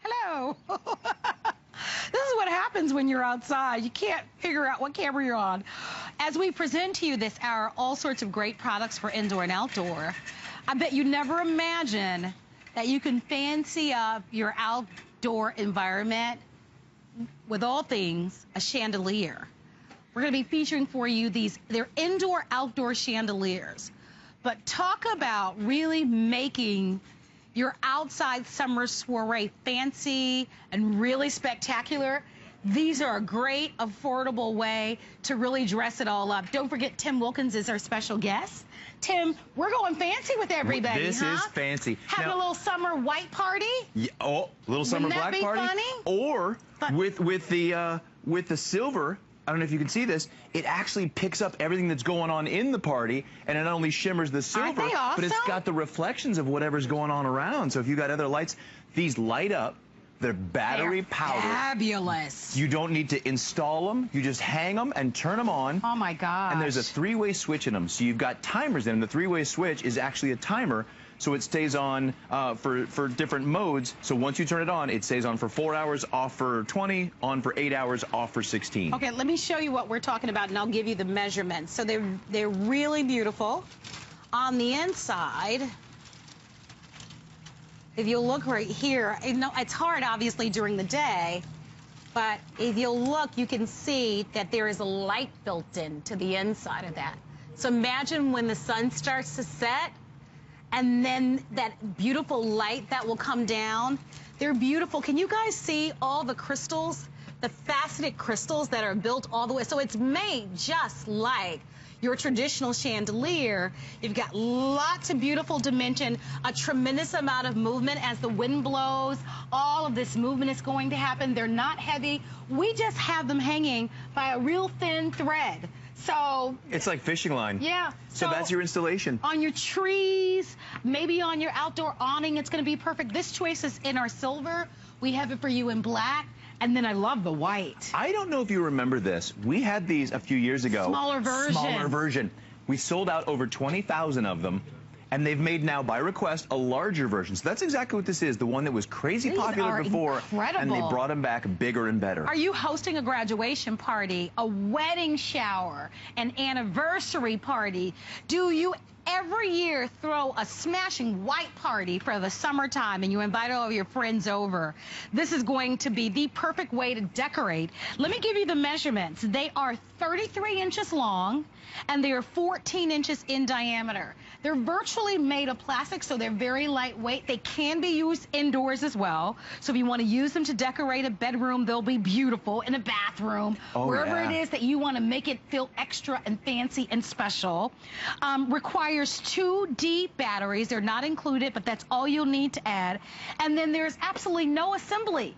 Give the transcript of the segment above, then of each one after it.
Hello. This is what happens when you're outside. You can't figure out what camera you're on. As we present to you this hour, all sorts of great products for indoor and outdoor. I bet you never imagine that you can fancy up your outdoor environment with all things a chandelier. We're going to be featuring for you they're indoor-outdoor chandeliers. But talk about really making your outside summer soiree fancy and really spectacular. These are a great, affordable way to really dress it all up. Don't forget, Tim Wilkins is our special guest. Tim, we're going fancy with everybody, This is fancy. Having a little summer white party? Yeah, little summer black party? Funny? Or with the silver, I don't know if you can see this, it actually picks up everything that's going on in the party, and it not only shimmers the silver, but it's got the reflections of whatever's going on around. So if you got other lights, these light up. They're battery powered. Fabulous. You don't need to install them. You just hang them and turn them on. Oh my gosh. And there's a three-way switch in them. So you've got timers in them. The three-way switch is actually a timer. So it stays on for different modes. So once you turn it on, it stays on for 4 hours, off for 20, on for 8 hours, off for 16. Okay, let me show you what we're talking about, and I'll give you the measurements. So they're really beautiful. On the inside, if you look right here, it's hard, obviously, during the day, but if you look, you can see that there is a light built in to the inside of that. So imagine when the sun starts to set, and then that beautiful light that will come down. They're beautiful. Can you guys see all the crystals, the faceted crystals that are built all the way? So it's made just like your traditional chandelier. You've got lots of beautiful dimension, a tremendous amount of movement as the wind blows. All of this movement is going to happen. They're not heavy. We just have them hanging by a real thin thread. So it's like fishing line. Yeah. So that's your installation. On your trees, maybe on your outdoor awning, it's going to be perfect. This choice is in our silver. We have it for you in black. And then I love the white. I don't know if you remember this. We had these a few years ago. Smaller version. Smaller version. We sold out over 20,000 of them. And they've made now, by request, a larger version. So that's exactly what this is, the one that was crazy popular before. Incredible. And they brought them back bigger and better. Are you hosting a graduation party, a wedding shower, an anniversary party? Do you every year throw a smashing white party for the summertime and you invite all of your friends over? This is going to be the perfect way to decorate. Let me give you the measurements. They are 33 inches long and they are 14 inches in diameter. They're virtually made of plastic, so they're very lightweight. They can be used indoors as well. So if you want to use them to decorate a bedroom, they'll be beautiful in a bathroom. Wherever it is that you want to make it feel extra and fancy and special. Requires 2 D batteries. They're not included, but that's all you'll need to add. And then there's absolutely no assembly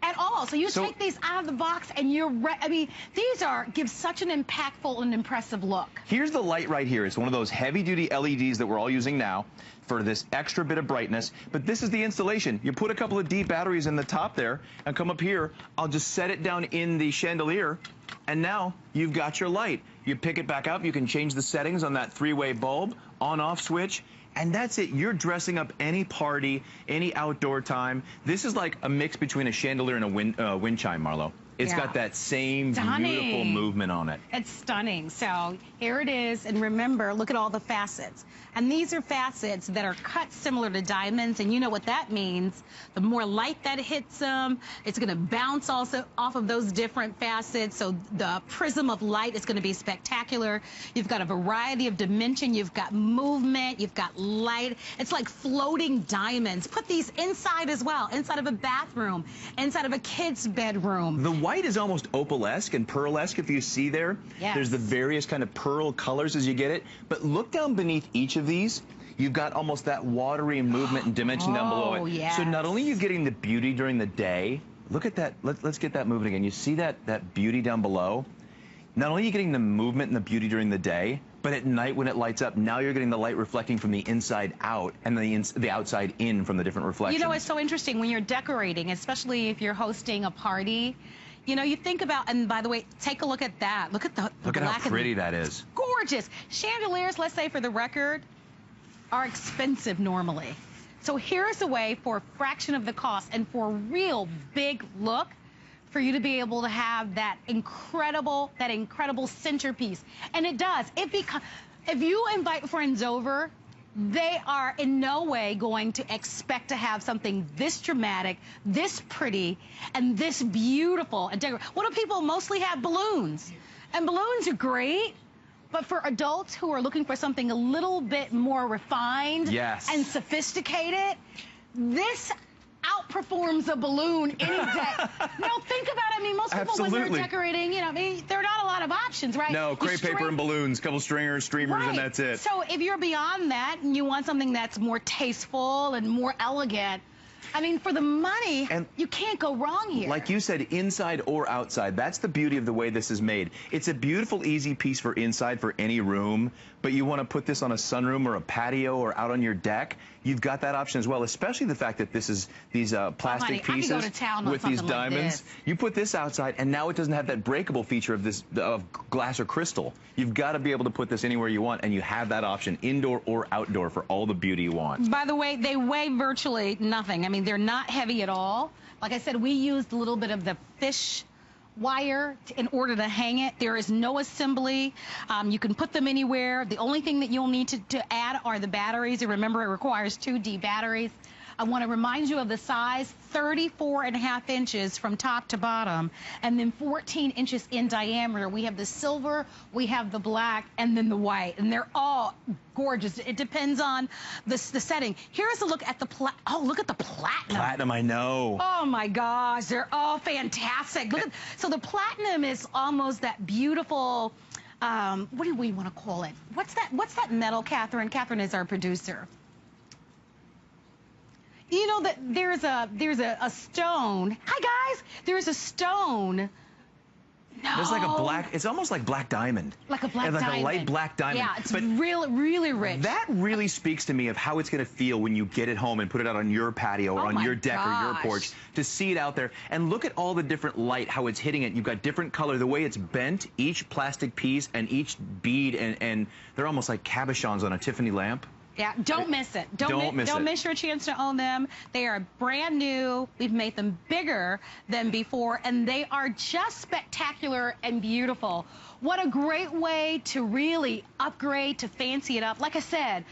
at all. So you take these out of the box and you're ready. I mean, these give such an impactful and impressive look. Here's the light right here. It's one of those heavy-duty LEDs that we're all using now for this extra bit of brightness. But this is the installation. You put a couple of D batteries in the top there and come up here. I'll just set it down in the chandelier, and now you've got your light. You pick it back up. You can change the settings on that 3-way bulb, on-off switch. And that's it. You're dressing up any party, any outdoor time. This is like a mix between a chandelier and a wind chime, Marlo. It's got that same beautiful movement on it. It's stunning. So here it is. And remember, look at all the facets. And these are facets that are cut similar to diamonds. And you know what that means. The more light that hits them, it's going to bounce also off of those different facets. So the prism of light is going to be spectacular. You've got a variety of dimension. You've got movement. You've got light. It's like floating diamonds. Put these inside as well, inside of a bathroom, inside of a kid's bedroom. The white is almost opal-esque and pearl-esque, if you see there. Yes. There's the various kind of pearl colors as you get it. But look down beneath each of these. You've got almost that watery movement and dimension down below it. Yes. So not only are you getting the beauty during the day, look at that. Let's get that moving again. You see that beauty down below? Not only are you getting the movement and the beauty during the day, but at night when it lights up, now you're getting the light reflecting from the inside out and the outside in from the different reflections. You know, it's so interesting when you're decorating, especially if you're hosting a party. You know, you think about, and by the way, take a look at that. Look at the Look at how pretty that is. Gorgeous. Chandeliers, let's say for the record, are expensive normally. So here's a way for a fraction of the cost and for a real big look for you to be able to have that incredible centerpiece. And it does. If you invite friends over, they are in no way going to expect to have something this dramatic, this pretty, and this beautiful. What do people mostly have? Balloons. And balloons are great, but for adults who are looking for something a little bit more refined and sophisticated, this outperforms a balloon any day. No, think about it. I mean, most people when they're decorating, you know, I mean, there are not a lot of options, right? No, crepe paper and balloons, couple stringers, streamers, and that's it. So if you're beyond that and you want something that's more tasteful and more elegant, I mean, for the money, you can't go wrong here. Like you said, inside or outside. That's the beauty of the way this is made. It's a beautiful, easy piece for inside for any room, but you want to put this on a sunroom or a patio or out on your deck, you've got that option as well, especially the fact that this is these plastic pieces I could go to town with these diamonds. Like you put this outside, and now it doesn't have that breakable feature of glass or crystal. You've got to be able to put this anywhere you want, and you have that option, indoor or outdoor, for all the beauty you want. By the way, they weigh virtually nothing. I mean, they're not heavy at all. Like I said, we used a little bit of the fish wire in order to hang it. There is no assembly. You can put them anywhere. The only thing that you'll need to add are the batteries. And remember, it requires 2D batteries. I want to remind you of the size, 34.5 inches from top to bottom, and then 14 inches in diameter. We have the silver, we have the black, and then the white, and they're all gorgeous. It depends on the setting. Here's a look at the look at the platinum. Platinum, I know. Oh my gosh, they're all fantastic. Look at, so the platinum is almost that beautiful. What do we want to call it? What's that metal, Catherine? Catherine is our producer. You know that there's a stone. Hi guys, there's a stone. No. There's like a black. It's almost like black diamond. Like a black diamond. Like a light black diamond. Yeah, it's really rich. That really speaks to me of how it's going to feel when you get it home and put it out on your patio or on your deck or your porch, to see it out there and look at all the different light, how it's hitting it. You've got different color, the way it's bent, each plastic piece and each bead, and they're almost like cabochons on a Tiffany lamp. Yeah, don't miss it. Don't miss your chance to own them. They are brand new. We've made them bigger than before, and they are just spectacular and beautiful. What a great way to really upgrade, to fancy it up. Like I said,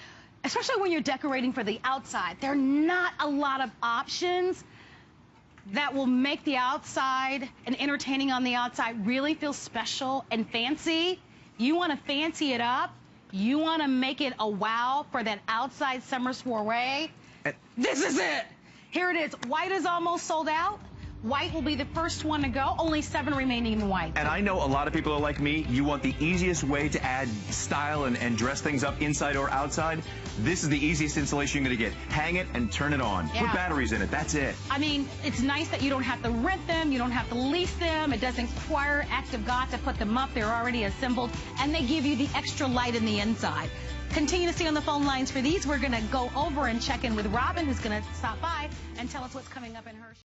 especially when you're decorating for the outside, there are not a lot of options that will make the outside and entertaining on the outside really feel special and fancy. You want to fancy it up. You want to make it a wow for that outside summer soiree? This is it. Here it is. White is almost sold out. White will be the first one to go. Only 7 remaining in white. And I know a lot of people are like me. You want the easiest way to add style and dress things up inside or outside. This is the easiest installation you're going to get. Hang it and turn it on. Yeah. Put batteries in it. That's it. I mean, it's nice that you don't have to rent them. You don't have to lease them. It doesn't require act of God to put them up. They're already assembled. And they give you the extra light in the inside. Continue to stay on the phone lines for these. We're going to go over and check in with Robin, who's going to stop by and tell us what's coming up in her show.